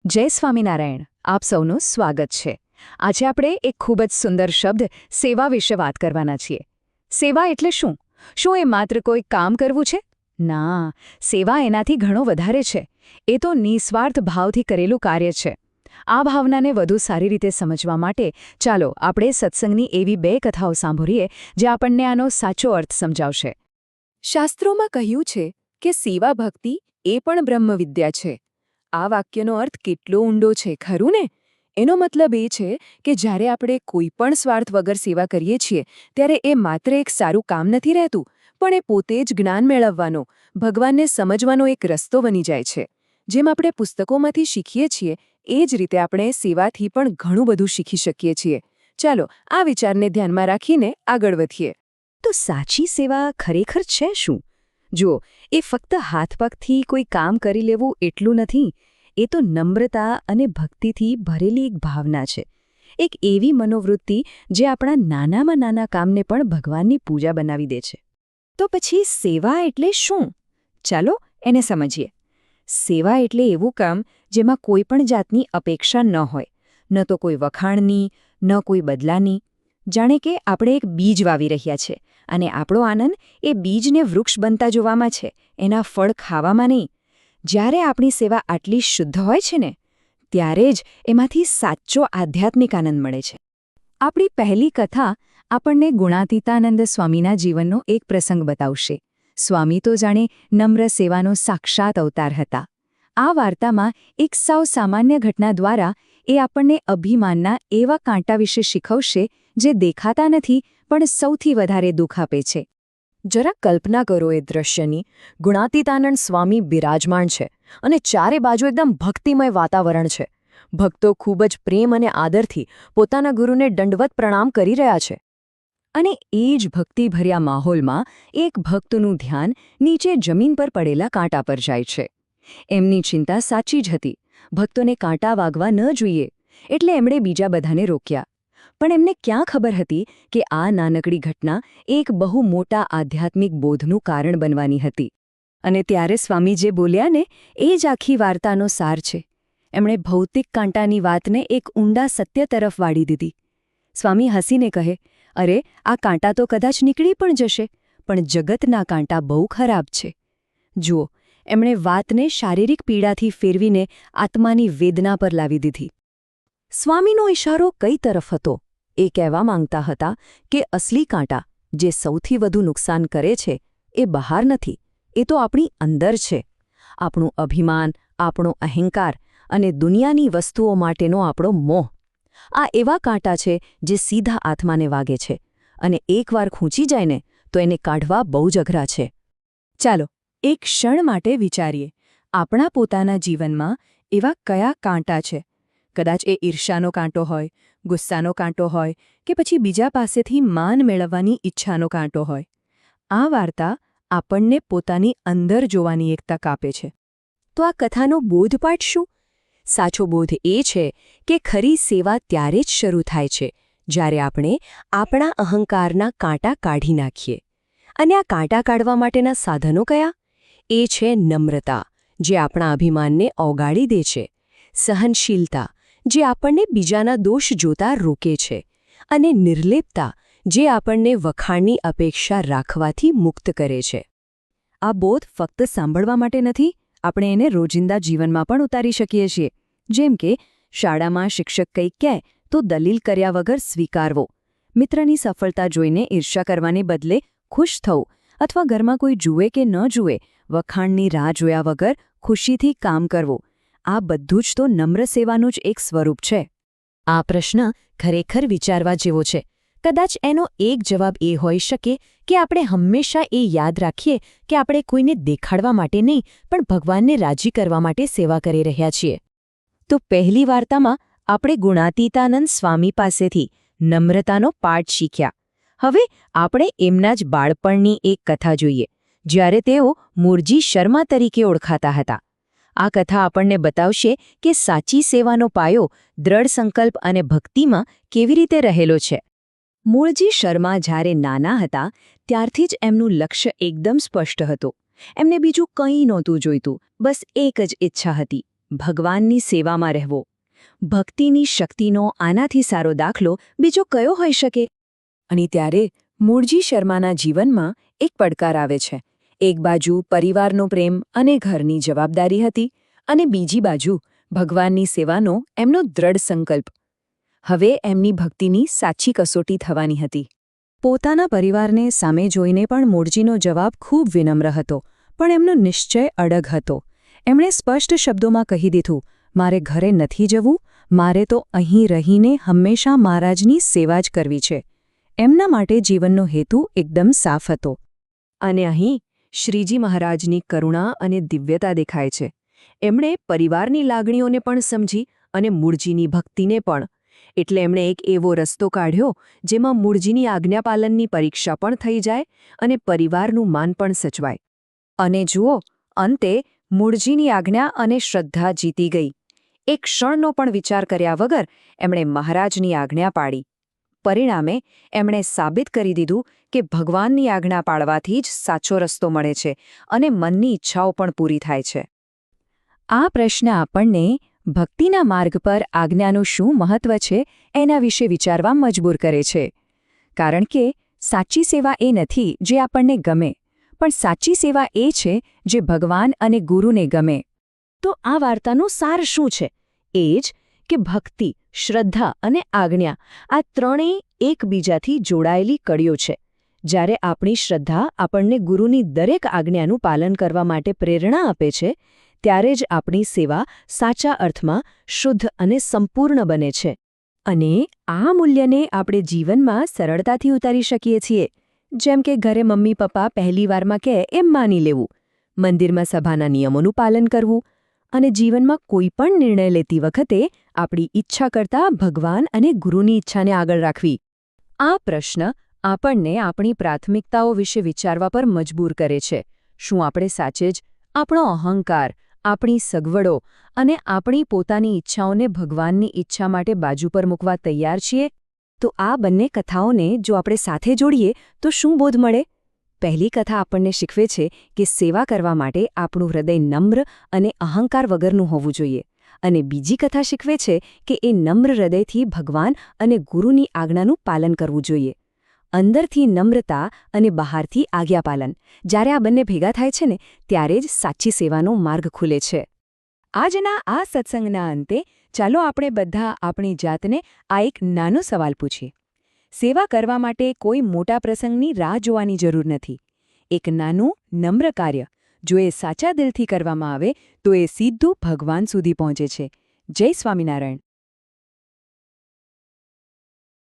જય સ્વામિનારાયણ. આપ સૌનું સ્વાગત છે. આજે આપણે એક ખૂબ જ સુંદર શબ્દ સેવા વિશે વાત કરવાના છીએ. સેવા એટલે શું? શું એ માત્ર કોઈ કામ કરવું છે? ના, સેવા એનાથી ઘણો વધારે છે. એ તો નિસ્વાર્થ ભાવથી કરેલું કાર્ય છે. આ ભાવનાને વધુ સારી રીતે સમજવા માટે ચાલો આપણે સત્સંગની એવી બે કથાઓ સાંભળીએ જે આપણને આનો સાચો અર્થ સમજાવશે. શાસ્ત્રોમાં કહ્યું છે કે સેવા ભક્તિ એ પણ બ્રહ્મવિદ્યા છે. આ વાક્યનો અર્થ કેટલો ઊંડો છે, ખરું ને? એનો મતલબ એ છે કે જ્યારે આપણે કોઈ પણ સ્વાર્થ વગર સેવા કરીએ છીએ ત્યારે એ માત્ર એક સારું કામ નથી રહેતું, પણ એ પોતે જ જ્ઞાન મેળવવાનો, ભગવાનને સમજવાનો એક રસ્તો બની જાય છે. જેમ આપણે પુસ્તકોમાંથી શીખીએ છીએ એ જ રીતે આપણે સેવાથી પણ ઘણું બધું શીખી શકીએ છીએ. ચાલો આ વિચારને ધ્યાનમાં રાખીને આગળ વધીએ. તો સાચી સેવા ખરેખર છે શું? જુઓ, એ ફક્ત હાથપગથી કોઈ કામ કરી લેવું એટલું નથી. એ તો નમ્રતા અને ભક્તિથી ભરેલી એક ભાવના છે. એક એવી મનોવૃત્તિ જે આપણા નાનામાં નાના કામને પણ ભગવાનની પૂજા બનાવી દે છે. તો પછી સેવા એટલે શું? ચાલો એને સમજીએ. સેવા એટલે એવું કામ જેમાં કોઈ પણ જાતની અપેક્ષા ન હોય, ન તો કોઈ વખાણની, ન કોઈ બદલાની. જાણે કે આપણે એક બીજ વાવી રહ્યા છે અને આપણો આનંદ એ બીજને વૃક્ષ બનતા જોવામાં છે, એના ફળ ખાવામાં નહીં. જ્યારે આપણી સેવા આટલી શુદ્ધ હોય છે ને, ત્યારે જ એમાંથી સાચો આધ્યાત્મિક આનંદ મળે છે. આપણી પહેલી કથા આપણને ગુણાતીતાનંદ સ્વામીના જીવનનો એક પ્રસંગ બતાવશે. સ્વામી તો જાણે નમ્ર સેવાનો સાક્ષાત અવતાર હતા. આ વાર્તામાં એક સાવ સામાન્ય ઘટના દ્વારા એ આપણને અભિમાનના એવા કાંટા વિશે શીખવશે જે દેખાતા નથી પણ સૌથી વધારે દુઃખ આપે છે. જરા કલ્પના કરો એ દ્રશ્યની. ગુણાતીતાનંદ સ્વામી બિરાજમાન છે અને ચારે બાજુ એકદમ ભક્તિમય વાતાવરણ છે. ભક્તો ખૂબ જ પ્રેમ અને આદરથી પોતાના ગુરુને દંડવત પ્રણામ કરી રહ્યા છે. અને એ જ ભક્તિભર્યા માહોલમાં એક ભક્તનું ધ્યાન નીચે જમીન પર પડેલા કાંટા પર જાય છે. એમની ચિંતા સાચી જ હતી. ભક્તોને કાંટા વાગવા ન જોઈએ, એટલે એમણે બીજા બધાને રોક્યા. પણ એમને ક્યાં ખબર હતી કે આ નાનકડી ઘટના એક બહુ મોટા આધ્યાત્મિક બોધનું કારણ બનવાની હતી. અને ત્યારે સ્વામી જે બોલ્યા ને, એ જ આખી વાર્તાનો સાર છે. એમણે ભૌતિક કાંટાની વાતને એક ઊંડા સત્ય તરફ વાળી દીધી. સ્વામી હસીને કહે, અરે, આ કાંટા તો કદાચ નીકળી પણ જશે, પણ જગતના કાંટા બહુ ખરાબ છે. જુઓ, એમણે વાતને શારીરિક પીડાથી ફેરવીને આત્માની વેદના પર લાવી દીધી. સ્વામીનો ઇશારો કઈ તરફ હતો? એ કહેવા માંગતા હતા કે અસલી કાંટા જે સૌથી વધુ નુકસાન કરે છે એ બહાર નથી, એ તો આપણી અંદર છે. આપણું અભિમાન, આપણો અહંકાર અને દુનિયાની વસ્તુઓ માટેનો આપણો મોહ. આ એવા કાંટા છે જે સીધા આત્માને વાગે છે અને એકવાર ખૂંચી જાય ને તો એને કાઢવા બહુ જ અઘરા છે. ચાલો એક ક્ષણ માટે વિચારીએ, આપણા પોતાના જીવનમાં એવા કયા કાંટા છે? કદાચ એ ઈર્ષ્યાનો કાંટો હોય, ગુસ્સાનો કાંટો હોય કે પછી બીજા પાસેથી માન મેળવવાની ઈચ્છાનો કાંટો હોય. આ વાર્તા આપણને પોતાની અંદર જોવાની એક તક આપે છે. તો આ કથાનો બોધપાઠ શું? સાચો બોધ એ છે કે ખરી સેવા ત્યારે જ શરૂ થાય છે જ્યારે આપણે આપણા અહંકારના કાંટા કાઢી નાખીએ. અને આ કાંટા કાઢવા માટેના સાધનો કયા? એ છે નમ્રતા, જે આપણા અભિમાનને ઓગાળી દે છે, સહનશીલતા, જે આપણને બીજાના દોષ જોતા રોકે છે, અને નિર્લેપતા, જે આપણને વખાણની અપેક્ષા રાખવાથી મુક્ત કરે છે. આ બોધ ફક્ત સાંભળવા માટે નથી, આપણે એને રોજિંદા જીવનમાં પણ ઉતારી શકીએ છીએ. જેમ કે શાળામાં શિક્ષક કંઈક કહે તો દલીલ કર્યા વગર સ્વીકારવો, મિત્રની સફળતા જોઈને ઈર્ષ્યા કરવાને બદલે ખુશ થવું, અથવા ઘરમાં કોઈ જુએ કે ન જુએ વખાણની રાહ જોયા વગર ખુશીથી કામ કરવું. આ બધું જ તો નમ્ર સેવાનું જ એક સ્વરૂપ છે. આ પ્રશ્ન ખરેખર વિચારવા જેવો છે. કદાચ એનો એક જવાબ એ હોઈ શકે કે આપણે હંમેશા એ યાદ રાખીએ કે આપણે કોઈને દેખાડવા માટે નહીં પણ ભગવાનને રાજી કરવા માટે સેવા કરી રહ્યા છીએ. તો પહેલી વાર્તામાં આપણે ગુણાતીતાનંદ સ્વામી પાસેથી નમ્રતાનો પાઠ શીખ્યા. હવે આપણે એમના જ બાળપણની એક કથા જોઈએ, જ્યારે તેઓ મૂળજી શર્મા તરીકે ઓળખાતા હતા. આ કથા આપણને બતાવશે કે સાચી સેવાનો પાયો દ્રઢ સંકલ્પ અને ભક્તિમાં કેવી રીતે રહેલો છે. મૂળજી શર્મા જ્યારે નાના હતા ત્યારથી જ એમનું લક્ષ્ય એકદમ સ્પષ્ટ હતું. એમને બીજું કંઈ નહોતું જોઈતું, બસ એક જ ઈચ્છા હતી, ભગવાનની સેવામાં રહેવો. ભક્તિની શક્તિનો આનાથી સારો દાખલો બીજો કયો હોઈ શકે? અને ત્યારે મૂળજી શર્માના જીવનમાં એક પડકાર આવે છે. એક બાજુ પરિવારનો પ્રેમ અને ઘરની જવાબદારી હતી, અને બીજી બાજુ ભગવાનની સેવાનો એમનો દ્રઢ સંકલ્પ. હવે એમની ભક્તિની સાચી કસોટી થવાની હતી. પોતાના પરિવારને સામે જોઈને પણ મૂળજીનો જવાબ ખૂબ વિનમ્ર હતો, પણ એમનો નિશ્ચય અડગ હતો. એમણે સ્પષ્ટ શબ્દોમાં કહી દીધું, મારે ઘરે નથી જવું, મારે તો અહીં રહીને હંમેશા મહારાજની સેવા જ કરવી છે. એમના માટે જીવનનો હેતુ એકદમ સાફ હતો. અને અહીં શ્રીજી મહારાજની કરુણા અને દિવ્યતા દેખાય છે. એમણે પરિવારની લાગણીઓને પણ સમજી અને મૂળજીની ભક્તિને પણ. એટલે એમણે એક એવો રસ્તો કાઢ્યો જેમાં મૂળજીની આજ્ઞાપાલનની પરીક્ષા પણ થઈ જાય અને પરિવારનું માન પણ સચવાય. અને જુઓ, અંતે મૂળજીની આજ્ઞા અને શ્રદ્ધા જીતી ગઈ. એક ક્ષણનો પણ વિચાર કર્યા વગર એમણે મહારાજની આજ્ઞા પાળી. પરિણામે એમણે સાબિત કરી દીધું કે ભગવાનની આજ્ઞા પાળવાથી જ સાચો રસ્તો મળે છે અને મનની ઈચ્છાઓ પણ પૂરી થાય છે. આ પ્રશ્ન આપણને ભક્તિના માર્ગ પર આજ્ઞાનું શું મહત્વ છે એના વિશે વિચારવા મજબૂર કરે છે. કારણ કે સાચી સેવા એ નથી જે આપણને ગમે, પણ સાચી સેવા એ છે જે ભગવાન અને ગુરુને ગમે. તો આ વાર્તાનું સાર શું છે? એ જ કે ભક્તિ, શ્રદ્ધા અને આજ્ઞા આ ત્રણેય એકબીજાથી જોડાયેલી કડીઓ છે. જ્યારે આપણી શ્રદ્ધા આપણને ગુરુની દરેક આજ્ઞાનું પાલન કરવા માટે પ્રેરણા આપે છે, ત્યારે જ આપણી સેવા સાચા અર્થમાં શુદ્ધ અને સંપૂર્ણ બને છે. અને આ મૂલ્યને આપણે જીવનમાં સરળતાથી ઉતારી શકીએ છીએ. જેમ કે ઘરે મમ્મી પપ્પા પહેલી વારમાં કહે એમ માની લેવું, મંદિરમાં સભાના નિયમોનું પાલન કરવું, અને જીવનમાં કોઈ પણ નિર્ણય લેતી વખતે આપણી ઈચ્છા કરતાં ભગવાન અને ગુરુની ઈચ્છાને આગળ રાખવી. આ પ્રશ્ન આપણને આપણી પ્રાથમિકતાઓ વિશે વિચારવા પર મજબૂર કરે છે. શું આપણે સાચે જ આપણો અહંકાર, આપણી સગવડો અને આપણી પોતાની ઈચ્છાઓને ભગવાનની ઈચ્છા માટે બાજુ પર મૂકવા તૈયાર છીએ? તો આ બંને કથાઓને જો આપણે સાથે જોડીએ તો શું બોધ મળે? પહેલી કથા આપણને શીખવે છે કે સેવા કરવા માટે આપણું હૃદય નમ્ર અને અહંકાર વગરનું હોવું જોઈએ. અને બીજી કથા શીખવે છે કે એ નમ્ર હૃદયથી ભગવાન અને ગુરુની આજ્ઞાનું પાલન કરવું જોઈએ. અંદરથી નમ્રતા અને બહારથી આજ્ઞાપાલન. જ્યારે આ બંને ભેગા થાય છે ને, ત્યારે જ સાચી સેવાનો માર્ગ ખુલે છે. આજના આ સત્સંગના અંતે ચાલો આપણે બધા આપણી જાતને આ એક નાનો સવાલ પૂછીએ. સેવા કરવા માટે કોઈ મોટા પ્રસંગની રાહ જોવાની જરૂર નથી. એક નાનું, નમ્ર કાર્ય જો એ સાચા દિલથી કરવામાં આવે તો એ સીધું ભગવાન સુધી પહોંચે છે. જય સ્વામિનારાયણ.